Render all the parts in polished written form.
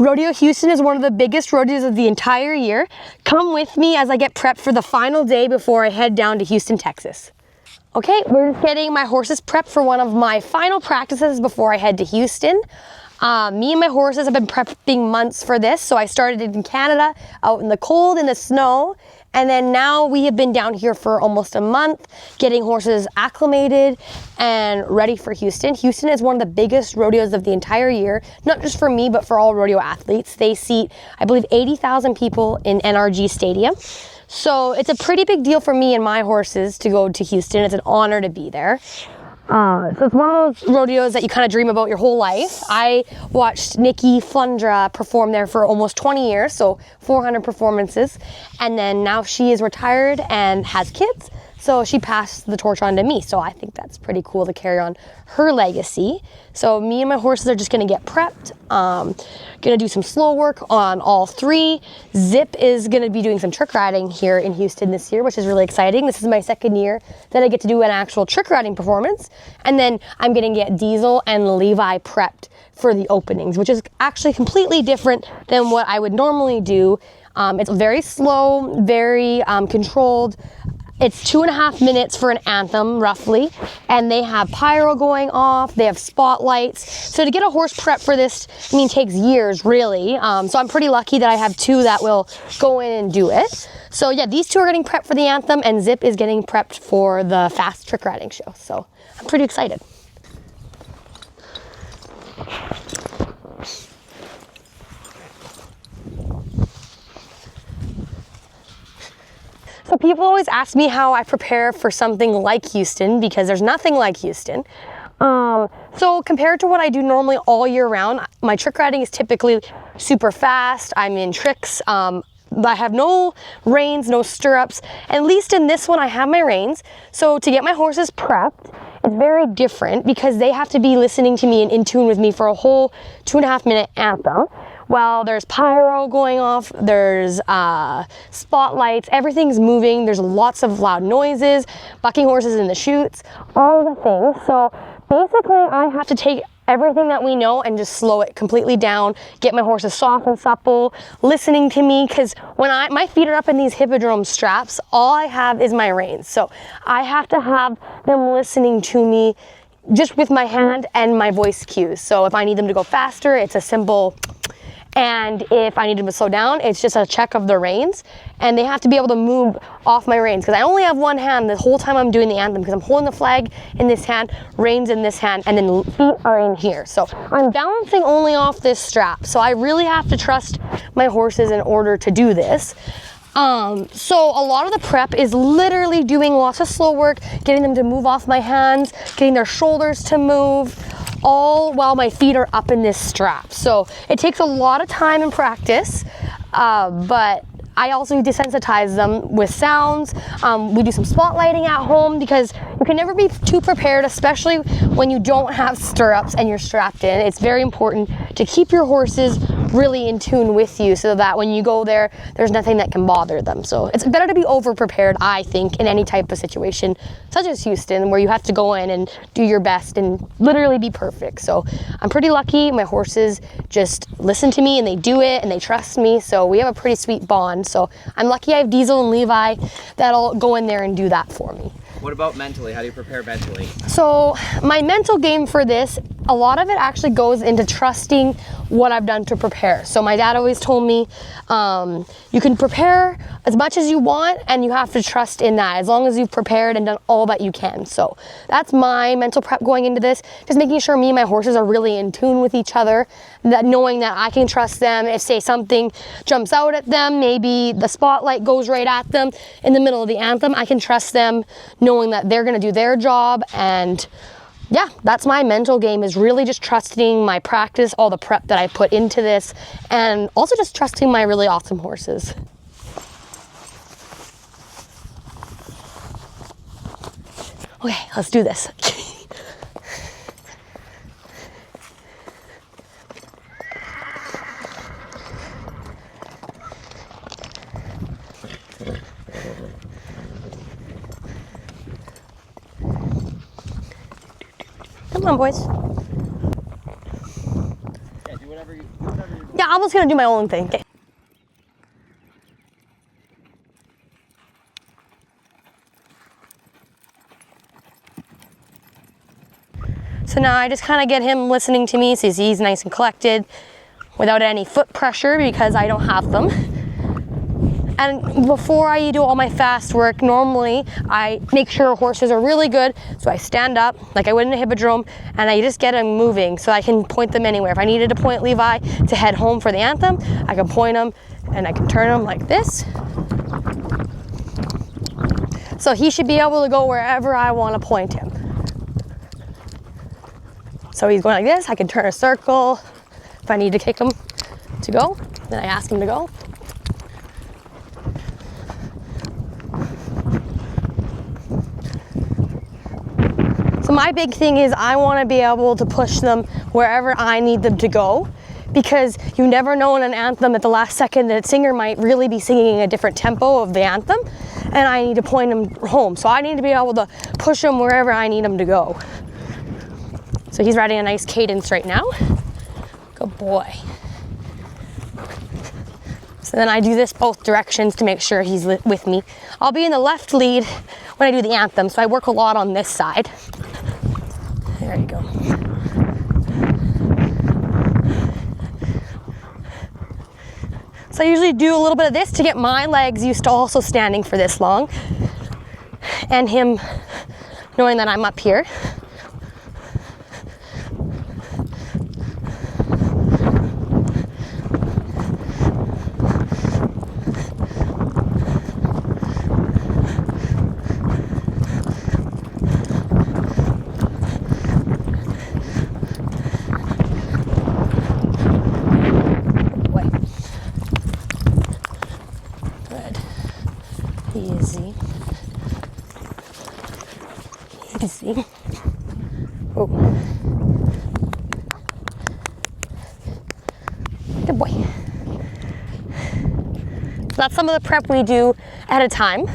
Rodeo Houston is one of the biggest rodeos of the entire year. Come with me as I get prepped for the final day before I head down to Houston, Texas. Okay, we're just getting my horses prepped for one of my final practices before I head to Houston. Me and my horses have been prepping months for this, so I started in Canada, out in the cold, in the snow, and then now we have been down here for almost a month, getting horses acclimated and ready for Houston. Houston is one of the biggest rodeos of the entire year, not just for me, but for all rodeo athletes. They seat, I believe, 80,000 people in NRG Stadium. So it's a pretty big deal for me and my horses to go to Houston. It's an honor to be there. So it's one of those rodeos that you kind of dream about your whole life. I watched Nikki Flundra perform there for almost 20 years, so 400 performances. And then now she is retired and has kids, so she passed the torch on to me. So I think that's pretty cool to carry on her legacy. So me and my horses are just gonna get prepped. Gonna do some slow work on all three. Zip is gonna be doing some trick riding here in Houston this year, which is really exciting. This is my second year that I get to do an actual trick riding performance. And then I'm gonna get Diesel and Levi prepped for the openings, which is actually completely different than what I would normally do. It's very slow, very controlled. It's 2.5 minutes for an anthem, roughly, and they have pyro going off, they have spotlights. So to get a horse prep for this, I mean, takes years, really. So I'm pretty lucky that I have two that will go in and do it. So yeah, these two are getting prepped for the anthem, and Zip is getting prepped for the fast trick riding show. So I'm pretty excited. So people always ask me how I prepare for something like Houston, because there's nothing like Houston. So compared to what I do normally all year round, my trick riding is typically super fast. I'm in tricks. I have no reins, no stirrups. At least in this one, I have my reins. So to get my horses prepped, it's very different because they have to be listening to me and in tune with me for a whole 2.5 minute anthem. Well, there's pyro going off, there's spotlights, everything's moving, there's lots of loud noises, bucking horses in the chutes, all the things. So basically I have to take everything that we know and just slow it completely down, get my horses soft and supple, listening to me, because when my feet are up in these hippodrome straps, all I have is my reins. So I have to have them listening to me just with my hand and my voice cues. So if I need them to go faster, it's a simple, and if I need them to slow down, it's just a check of the reins, and they have to be able to move off my reins because I only have one hand the whole time I'm doing the anthem, because I'm holding the flag in this hand, reins in this hand, and then feet are in here. So I'm balancing only off this strap. So I really have to trust my horses in order to do this. So a lot of the prep is literally doing lots of slow work, getting them to move off my hands, getting their shoulders to move, all while my feet are up in this strap. So it takes a lot of time and practice, but I also desensitize them with sounds. We do some spotlighting at home because you can never be too prepared, especially when you don't have stirrups and you're strapped in. It's very important to keep your horses really in tune with you so that when you go there, there's nothing that can bother them. So it's better to be over prepared, I think, in any type of situation, such as Houston, where you have to go in and do your best and literally be perfect. So I'm pretty lucky. My horses just listen to me and they do it and they trust me. So we have a pretty sweet bond. So I'm lucky I have Diesel and Levi that'll go in there and do that for me. What about mentally? How do you prepare mentally? So my mental game for this, a lot of it actually goes into trusting what I've done to prepare. So my dad always told me, you can prepare as much as you want and you have to trust in that as long as you've prepared and done all that you can. So that's my mental prep going into this, just making sure me and my horses are really in tune with each other, that knowing that I can trust them. If say something jumps out at them, maybe the spotlight goes right at them in the middle of the anthem, I can trust them knowing that they're gonna do their job. And yeah, that's my mental game, is really just trusting my practice, all the prep that I put into this, and also just trusting my really awesome horses. Okay, let's do this. Come on, boys. Yeah, do whatever you Yeah, I'm just gonna do my own thing. Okay. So now I just kind of get him listening to me so he's nice and collected without any foot pressure because I don't have them. And before I do all my fast work, normally I make sure horses are really good. So I stand up like I would in a hippodrome and I just get them moving so I can point them anywhere. If I needed to point Levi to head home for the anthem, I can point him and I can turn him like this. So he should be able to go wherever I want to point him. So he's going like this, I can turn a circle. If I need to kick him to go, then I ask him to go. So my big thing is I want to be able to push them wherever I need them to go, because you never know in an anthem at the last second that singer might really be singing a different tempo of the anthem and I need to point them home. So I need to be able to push them wherever I need them to go. So he's riding a nice cadence right now. Good boy. So then I do this both directions to make sure he's with me. I'll be in the left lead when I do the anthem, so I work a lot on this side. There you go. So I usually do a little bit of this to get my legs used to also standing for this long and him knowing that I'm up here. Easy. Easy. Oh. Good boy. So that's some of the prep we do at a time.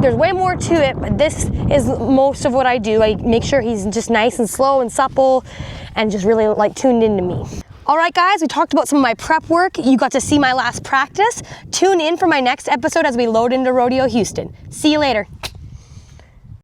There's way more to it, but this is most of what I do. I make sure he's just nice and slow and supple and just really like tuned into me. All right, guys, we talked about some of my prep work. You got to see my last practice. Tune in for my next episode as we load into Rodeo Houston. See you later.